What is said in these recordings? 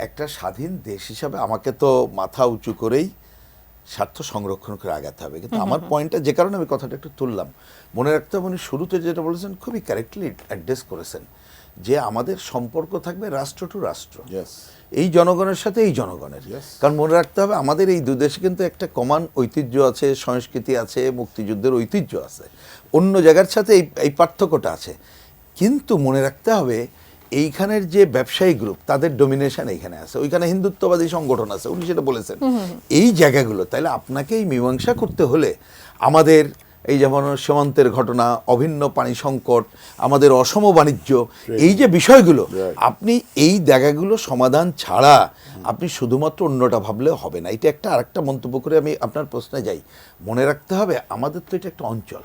একটা স্বাধীন দেশ হিসাবে আমাকে তো মাথা উঁচু করেই স্বার্থ সংরক্ষণ করে আগাতে হবে, কিন্তু আমার পয়েন্টটা যে কারণে আমি কথাটা একটু তুললাম, মনে রাখতে হবে উনি শুরুতে যেটা বলেছেন খুবই কারেক্টলি অ্যাড্রেস করেছেন যে আমাদের সম্পর্ক থাকবে রাষ্ট্র টু রাষ্ট্র, এই জনগণের সাথে এই জনগণের। কারণ মনে রাখতে হবে আমাদের এই দুই দেশে কিন্তু একটা কমন ঐতিহ্য আছে, সংস্কৃতি আছে, মুক্তিযুদ্ধের ঐতিহ্য আছে, অন্য জায়গার সাথে এই পার্থক্যটা আছে। কিন্তু মনে রাখতে হবে এইখানের যে ব্যবসায়ী গ্রুপ তাদের ডমিনেশন এইখানে আছে, ওইখানে হিন্দুত্ববাদী সংগঠন আছে, উনি সেটা বলেছেন। এই জায়গাগুলো তাইলে আপনাকে এই মীমাংসা করতে হলে আমাদের এই যেমন সীমান্তের ঘটনা, অভিন্ন পানি সংকট, আমাদের অসম বাণিজ্য, এই যে বিষয়গুলো আপনি এই জায়গাগুলো সমাধান ছাড়া আপনি শুধুমাত্র অন্যটা ভাবলে হবে না। এটা একটা আরেকটা মন্তব্য করে আমি আপনার প্রশ্নে যাই। মনে রাখতে হবে আমাদের তো এটা একটা অঞ্চল,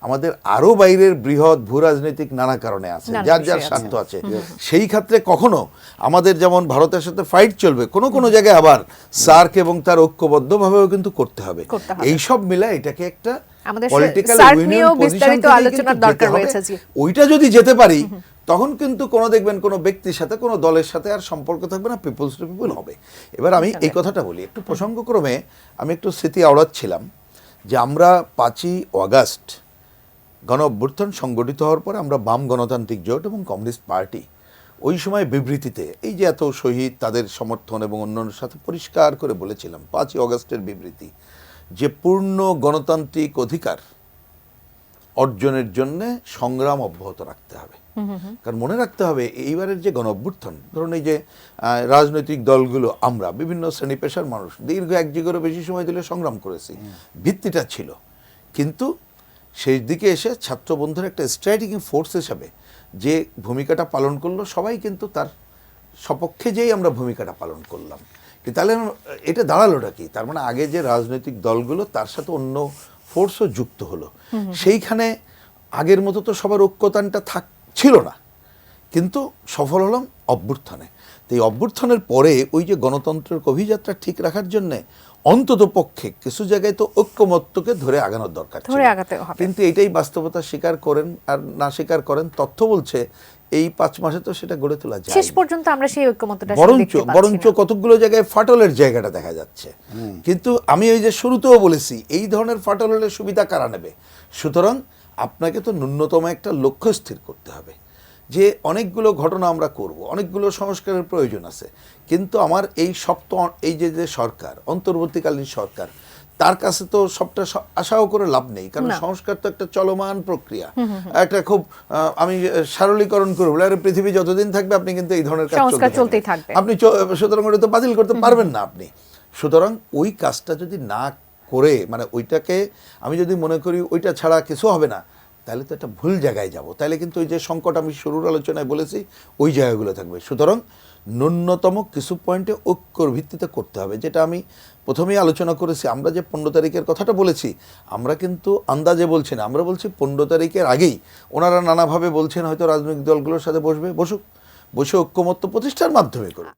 আমাদের আরো বাইরের বৃহৎ ভূ রাজনৈতিক নানা কারণে আছে, যার যার স্বার্থ আছে। সেই ক্ষেত্রে কখনো আমাদের যেমন ভারতের সাথে ফাইট চলবে, কোনো কোনো জায়গায় আবার সার্ক এবং তার ঐক্যবদ্ধভাবেও কিন্তু করতে হবে। এইসব মিলে এটাকে একটা পলিটিক্যাল ইউনিয়ন বিস্তারিত আলোচনার দরকার রয়েছে। ওইটা যদি যেতে পারি তখন কিন্তু কোনো দেখবেন কোনো ব্যক্তির সাথে কোনো দলের সাথে আর সম্পর্ক থাকবে না, পিপলস টু পিপল হবে। এবার আমি এই কথাটা বলি একটু প্রসঙ্গক্রমে, আমি একটু স্মৃতি আওড়াচ্ছিলাম যে আমরা 5ই অগাস্ট গণ অভ্যুত্থান সংগঠিত হওয়ার পরে আমরা বাম গণতান্ত্রিক জোট এবং কমিউনিস্ট পার্টি ওই সময় বিবৃতিতে এই যে এত শহীদ তাদের সমর্থন এবং অন্যান্যের সাথে পরিষ্কার করে বলেছিলাম 5ই অগাস্টের বিবৃতি যে পূর্ণ গণতান্ত্রিক অধিকার অর্জনের জন্য সংগ্রাম অব্যাহত রাখতে হবে। কারণ মনে রাখতে হবে এইবারের যে গণ অভ্যুত্থান, ধরুন এই যে রাজনৈতিক দলগুলো আমরা বিভিন্ন শ্রেণী পেশার মানুষ দীর্ঘ 1 যুগেরও বেশি সময় দিলে সংগ্রাম করেছি, ভিত্তিটা ছিল। কিন্তু শেষ দিকে এসে ছাত্র বন্ধুর একটা স্ট্রাইকিং ফোর্স হিসাবে যে ভূমিকাটা পালন করলো, সবাই কিন্তু তার সপক্ষে যেই আমরা ভূমিকাটা পালন করলাম। তাহলে এটা দাঁড়ালোটা কি? তার মানে আগে যে রাজনৈতিক দলগুলো তার সাথে অন্য ফোর্সও যুক্ত হলো, সেইখানে আগের মতো তো সবার ঐক্যতানটা ছিল না, কিন্তু সফল হলাম অভ্যুত্থানে। তো এই অভ্যুত্থানের পরে ওই যে গণতন্ত্রের অভিযাত্রা ঠিক রাখার জন্যে অন্তত পক্ষে কিছু জায়গায় তো ঐক্যমত্যকে ধরে আগানোর দরকার, কিন্তু এটাই বাস্তবতা। স্বীকার করেন আর না স্বীকার করেন, তথ্য বলছে এই 5 মাসে তো সেটা গড়ে তোলা যায় শেষ পর্যন্ত আমরা সেই ঐক্যমত্যটা বরঞ্চ কতগুলো জায়গায় ফাটলের জায়গাটা দেখা যাচ্ছে। কিন্তু আমি ওই যে শুরুতেও বলেছি এই ধরনের ফাটলের সুবিধা কারা নেবে? সুতরাং আপনাকে তো ন্যূনতম একটা লক্ষ্য স্থির করতে হবে যে অনেকগুলো ঘটনা আমরা করব, অনেকগুলো সংস্কারের প্রয়োজন আছে, কিন্তু আমার এই যে সরকার, অন্তর্বর্তীকালীন সরকার, তার কাছে তো সবটা আশাও করে লাভ নেই। কারণ সংস্কার তো একটা চলমান প্রক্রিয়া, একটা খুব আমি সারলীকরণ করে বলে পৃথিবী যতদিন থাকবে আপনি কিন্তু এই ধরনের কাজ চলতেই থাকবে, আপনি সুতরাং ওটা তো বাতিল করতে পারবেন না আপনি। সুতরাং ওই কাজটা যদি না করে, মানে ওইটাকে আমি যদি মনে করি ওইটা ছাড়া কিছু হবে না, তাহলে তো একটা ভুল জায়গায় যাব। তাহলে কিন্তু ওই যে সংকট আমি শুরুর আলোচনায় বলেছি ওই জায়গাগুলো থাকবে। সুতরাং ন্যূনতম কিছু পয়েন্টে ঐক্যর ভিত্তিতে করতে হবে, যেটা আমি প্রথমেই আলোচনা করেছি। আমরা যে 15 তারিখের কথাটা বলেছি, আমরা কিন্তু আন্দাজে বলছি না, আমরা বলছি 15 তারিখের আগেই ওনারা নানাভাবে বলছেন হয়তো রাজনৈতিক দলগুলোর সাথে বসে ঐক্যমত্য প্রতিষ্ঠার মাধ্যমে করুক।